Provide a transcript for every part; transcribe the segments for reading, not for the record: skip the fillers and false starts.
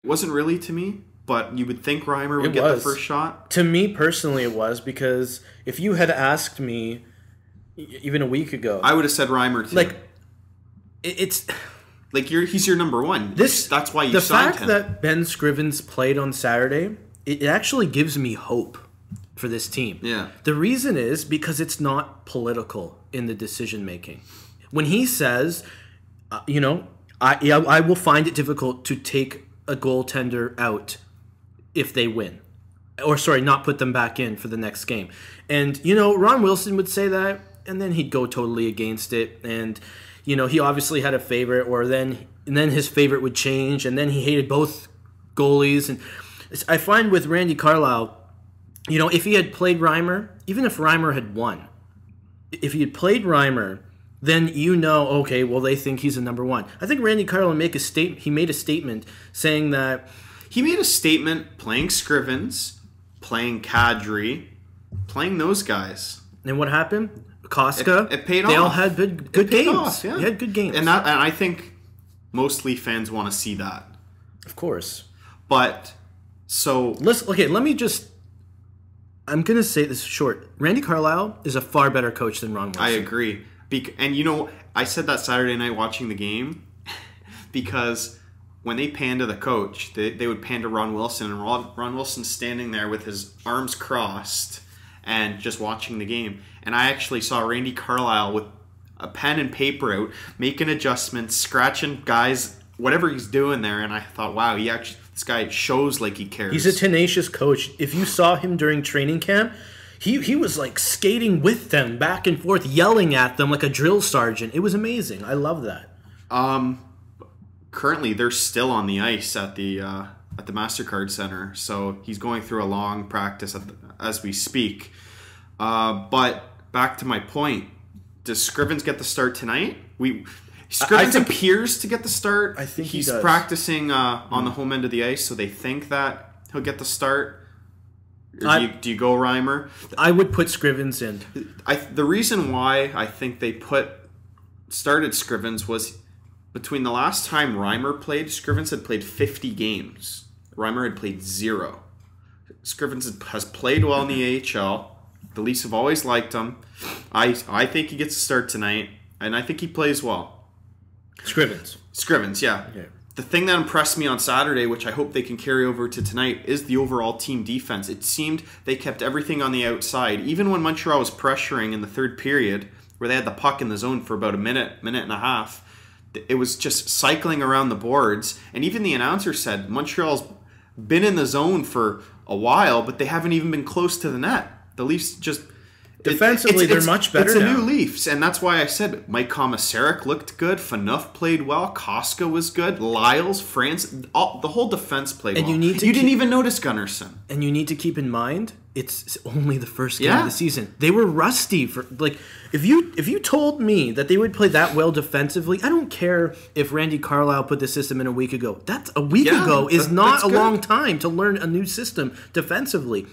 It wasn't really to me, but you would think Reimer would get the first shot. To me personally, it was, because if you had asked me even a week ago, I would have said Reimer too. Like, it's like he's your number one. That's why you signed him. The fact that Ben Scrivens played on Saturday, it actually gives me hope for this team. Yeah. The reason is because it's not political in the decision making. When he says, I will find it difficult to take a goaltender out if they win. Or, sorry, not put them back in for the next game. And, Ron Wilson would say that, and then he'd go totally against it. And, he obviously had a favorite, and then his favorite would change, and then he hated both goalies. And I find with Randy Carlyle, if he had played Reimer, even if Reimer had won, if he had played Reimer, then okay, well, they think he's a number one. I think Randy Carlyle made a statement saying that... He made a statement playing Scrivens, playing Kadri, playing those guys. And what happened? Koska, it paid off. They all had good games. Off, yeah. They had good games. And I think most Leaf fans want to see that. Of course. But, so... let me just... I'm going to say this short. Randy Carlyle is a far better coach than Ron Wilson. I agree. And, I said that Saturday night watching the game because when they pan to the coach, they would pan to Ron Wilson, and Ron Wilson's standing there with his arms crossed and just watching the game. And I actually saw Randy Carlyle with a pen and paper out, making adjustments, scratching guys, whatever he's doing there. And I thought, wow, this guy shows like he cares. He's a tenacious coach. If you saw him during training camp, he was like skating with them back and forth, yelling at them like a drill sergeant. It was amazing. I love that. Currently, they're still on the ice at the MasterCard Center, so he's going through a long practice as we speak. But back to my point, does Scrivens get the start tonight? Scrivens appears to get the start. I think he's he does. Practicing on the home end of the ice, so they think that he'll get the start. Or do you go Reimer? I would put Scrivens in. The reason why I think they started Scrivens was between the last time Reimer played, Scrivens had played 50 games. Reimer had played 0. Scrivens has played well in the AHL. The Leafs have always liked him. I think he gets a start tonight, and I think he plays well. Scrivens, yeah. Okay. The thing that impressed me on Saturday, which I hope they can carry over to tonight, is the overall team defense. It seemed they kept everything on the outside. Even when Montreal was pressuring in the third period, where they had the puck in the zone for about a minute and a half, it was just cycling around the boards. And even the announcer said Montreal's been in the zone for a while, but they haven't even been close to the net. The Leafs just... Defensively, they're much better now. It's a new Leafs, and that's why I said Mike Komisarek looked good, Phaneuf played well, Koska was good, Lyles, France, the whole defense played well. You didn't even notice Gunnarsson. And you need to keep in mind, it's only the first game of the season. They were rusty. If you told me that they would play that well defensively, I don't care if Randy Carlyle put the system in a week ago. A week ago is not a long time to learn a new system defensively.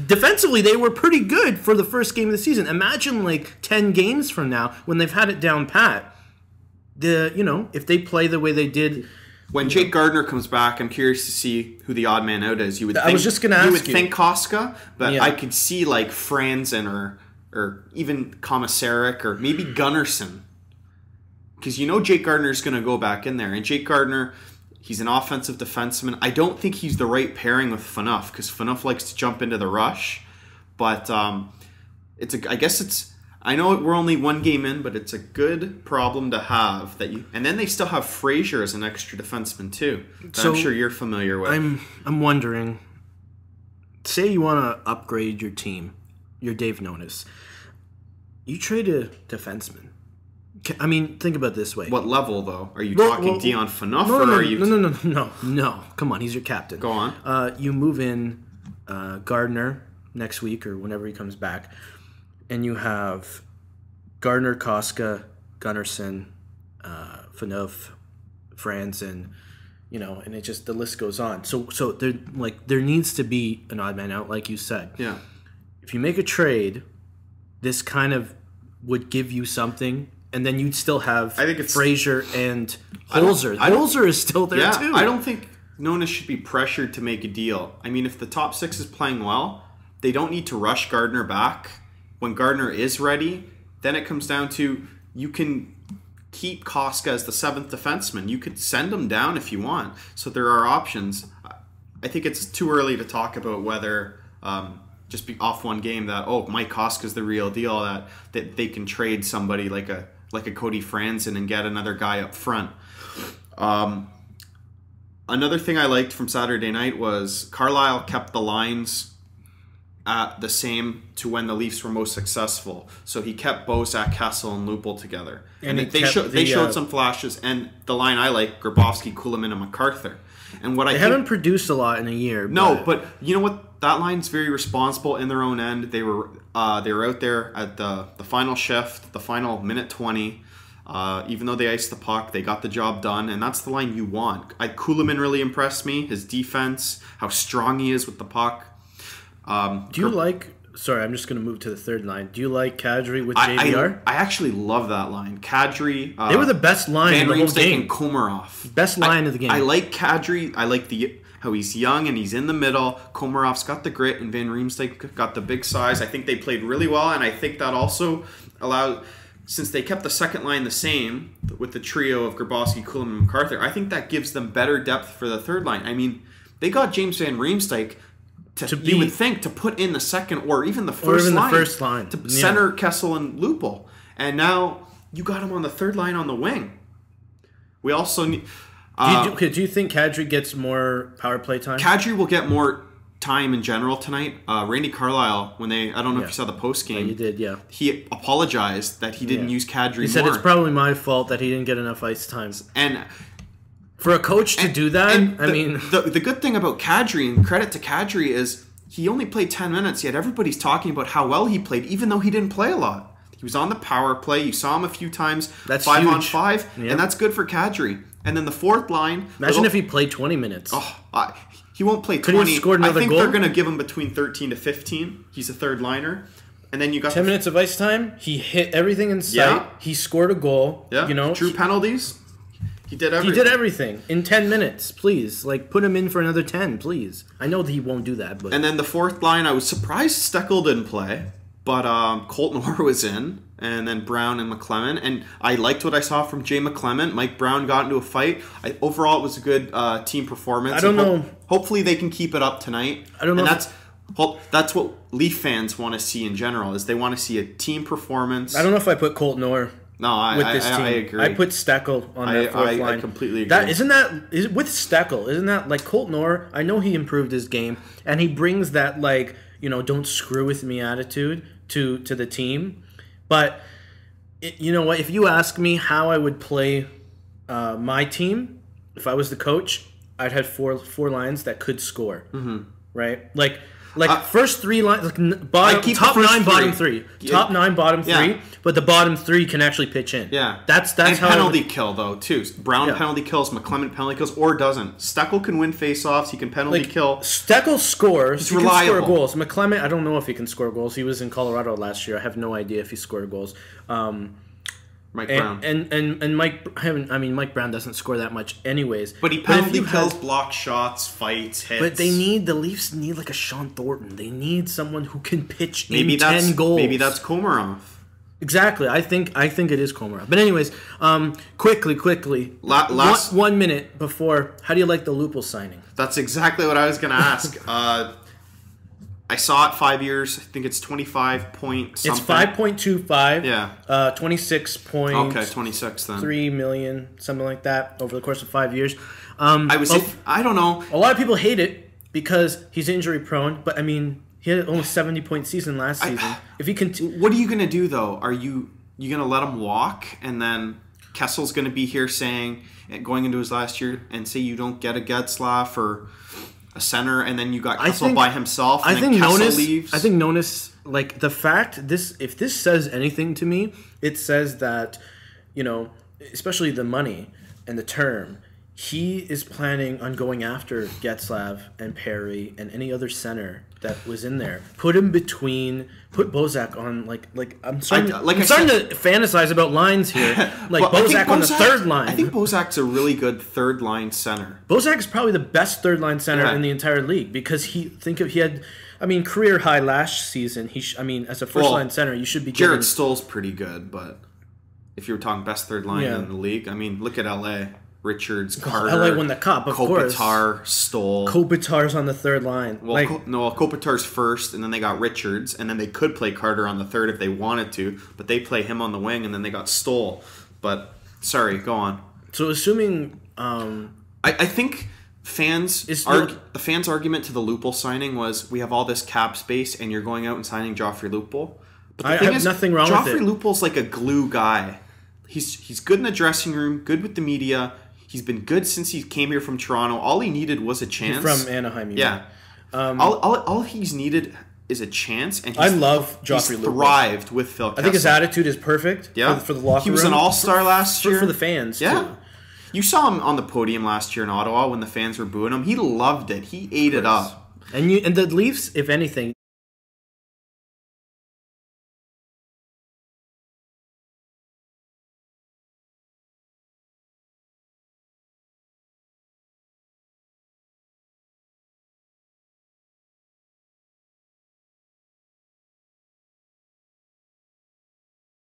Defensively, they were pretty good for the first game of the season. Imagine 10 games from now when they've had it down pat. If they play the way they did. When Jake Gardner comes back, I'm curious to see who the odd man out is. I was just going to ask you. You would think Koska, but I could see Franzen or even Komisarek or maybe Gunnarsson. Because Jake Gardner's going to go back in there. And Jake Gardner... He's an offensive defenseman. I don't think he's the right pairing with Phaneuf because Phaneuf likes to jump into the rush. But I know we're only one game in, but it's a good problem to have. And then they still have Frazier as an extra defenseman too. That I'm sure you're familiar with. I'm wondering. Say you want to upgrade your team, your Dave Nonis. You trade a defenseman. I mean, think about it this way. What level, though? Are you talking Dion Phaneuf, or are you... No. Come on, he's your captain. Go on. You move in Gardner next week or whenever he comes back, and you have Gardner, Koska, Gunnarsson, Phaneuf, Franzen, and it just, the list goes on. So there needs to be an odd man out, like you said. Yeah. If you make a trade, this kind of would give you something. And then you'd still have Frazier and Holzer. Holzer is still there too. I don't think Nona should be pressured to make a deal. I mean, if the top 6 is playing well, they don't need to rush Gardner back. When Gardner is ready, then it comes down to you can keep Koska as the 7th defenseman. You could send him down if you want. So there are options. I think it's too early to talk about whether just be off one game that Mike Koska's the real deal, that they can trade somebody like a Cody Franzen and get another guy up front. Another thing I liked from Saturday night was Carlisle kept the lines at the same to when the Leafs were most successful. So he kept Bozak, Kessel, and Lupul together. And they showed some flashes. And the line I like, Grabowski, Kuhlman, and MacArthur. And what they haven't produced a lot in a year. No, but you know what? That line's very responsible in their own end. They were out there at the final shift, the final minute 20. Even though they iced the puck, they got the job done, and that's the line you want. Kuhlman really impressed me. His defense, how strong he is with the puck. Do you like... Sorry, I'm just going to move to the third line. Do you like Kadri with JVR? I actually love that line. Kadri... they were the best line in the whole game. And Komarov. Best line of the game. I like Kadri. I like how he's young and he's in the middle. Komarov's got the grit, and Van Riemsdyk got the big size. I think they played really well, and I think that also allowed... Since they kept the second line the same with the trio of Grabowski, Kuhlman, and MacArthur, I think that gives them better depth for the third line. I mean, they got James Van Riemsdyk you would think to put in the second or even the first line to center Kessel and Lupul, and now you got him on the third line on the wing. We also need. Do you think Kadri gets more power play time? Kadri will get more time in general tonight. Randy Carlisle, I don't know if you saw the post game. Yeah, you did, yeah. He apologized that he didn't use Kadri more. He said it's probably my fault that he didn't get enough ice times. And for a coach to do that, the good thing about Kadri, and credit to Kadri, is he only played 10 minutes, yet everybody's talking about how well he played, even though he didn't play a lot. He was on the power play. You saw him a few times, that's 5-on-5, and that's good for Kadri. And then the fourth line... Imagine if he played 20 minutes. He won't play 20. Could he have scored another goal? I think they're going to give him between 13 to 15. He's a third liner. And then you got 10 minutes of ice time. He hit everything in sight. Yeah. He scored a goal. Yeah. Drew penalties. He did everything. He did everything in 10 minutes. Please, put him in for another 10, please. I know that he won't do that, but... And then the fourth line, I was surprised Steckel didn't play, but Colton Orr was in, and then Brown and McClement. And I liked what I saw from Jay McClement. Mike Brown got into a fight. Overall, it was a good team performance. I don't know. Hopefully, they can keep it up tonight. I don't know. And that's what Leaf fans want to see in general, is they want to see a team performance. I don't know if I put Colton Orr. No, I agree. I put Steckel on that fourth line. I completely agree. With Steckel, isn't that like Colton Orr? I know he improved his game, and he brings that don't screw with me attitude to the team. But you know what? If you ask me how I would play my team, if I was the coach, I'd have four lines that could score. Mm-hmm. Right, first three lines, top 9, bottom 3. Top 9, bottom 3, but the bottom 3 can actually pitch in. Yeah. That's and how penalty kill, though, too. Brown penalty kills, McClement penalty kills, or doesn't. Steckel can win face-offs, he can penalty kill. Steckel scores, he reliable. Can score goals. McClement, I don't know if he can score goals. He was in Colorado last year. I have no idea if he scored goals. Mike Brown. And Mike Brown doesn't score that much anyways. But he penalty kills, block shots, fights, hits. But the Leafs need like a Sean Thornton. They need someone who can pitch in 10 goals. Maybe that's Komarov. Exactly. I think it is Komarov. But anyways, quickly. Last 1 minute before, how do you like the Lupul signing? That's exactly what I was going to ask. I saw it 5 years. I think it's 25 point something. It's 5.25. Yeah. 26 point. Okay, 26 then. 3 million, something like that, over the course of 5 years. I don't know. A lot of people hate it because he's injury prone, but I mean, he had almost 70-point season last season. If he what are you going to do though? Are you going to let him walk, and then Kessel's going to be here going into his last year and say you don't get a Getzlaff or a center, and then you got Kessel by himself, and then Kessel leaves? I think Nonis, the fact, if this says anything to me, it says that, especially the money and the term, he is planning on going after Getzlaff and Perry and any other center that was in there. Put him between. Put Bozak on I'm starting to fantasize about lines here. Like Bozak on the third line. I think Bozak's a really good third line center. Bozak is probably the best third line center in the entire league because he had. I mean, career high last season. As a first line center, you should be. Jared Stoll's pretty good, but if you were talking best third line in the league, I mean, look at LA. Richards, Carter, LA won the cup, of course. Kopitar, Stoll. Kopitar's on the third line. Well, Kopitar's first, and then they got Richards, and then they could play Carter on the third if they wanted to, but they play him on the wing, and then they got Stoll. But sorry, go on. So assuming, I think the fans' argument to the Lupul signing was we have all this cap space, and you're going out and signing Joffrey Lupul. But the thing is, nothing wrong with it. Joffrey Lupul's like a glue guy. He's good in the dressing room, good with the media. He's been good since he came here from Toronto. All he needed was a chance. From Anaheim, all he's needed is a chance. And I love Joffrey Lupul. Thrived with Phil Kessel. I think his attitude is perfect for the locker room. He was an all-star last year. For the fans, too. You saw him on the podium last year in Ottawa when the fans were booing him. He loved it. He ate it up. And the Leafs, if anything,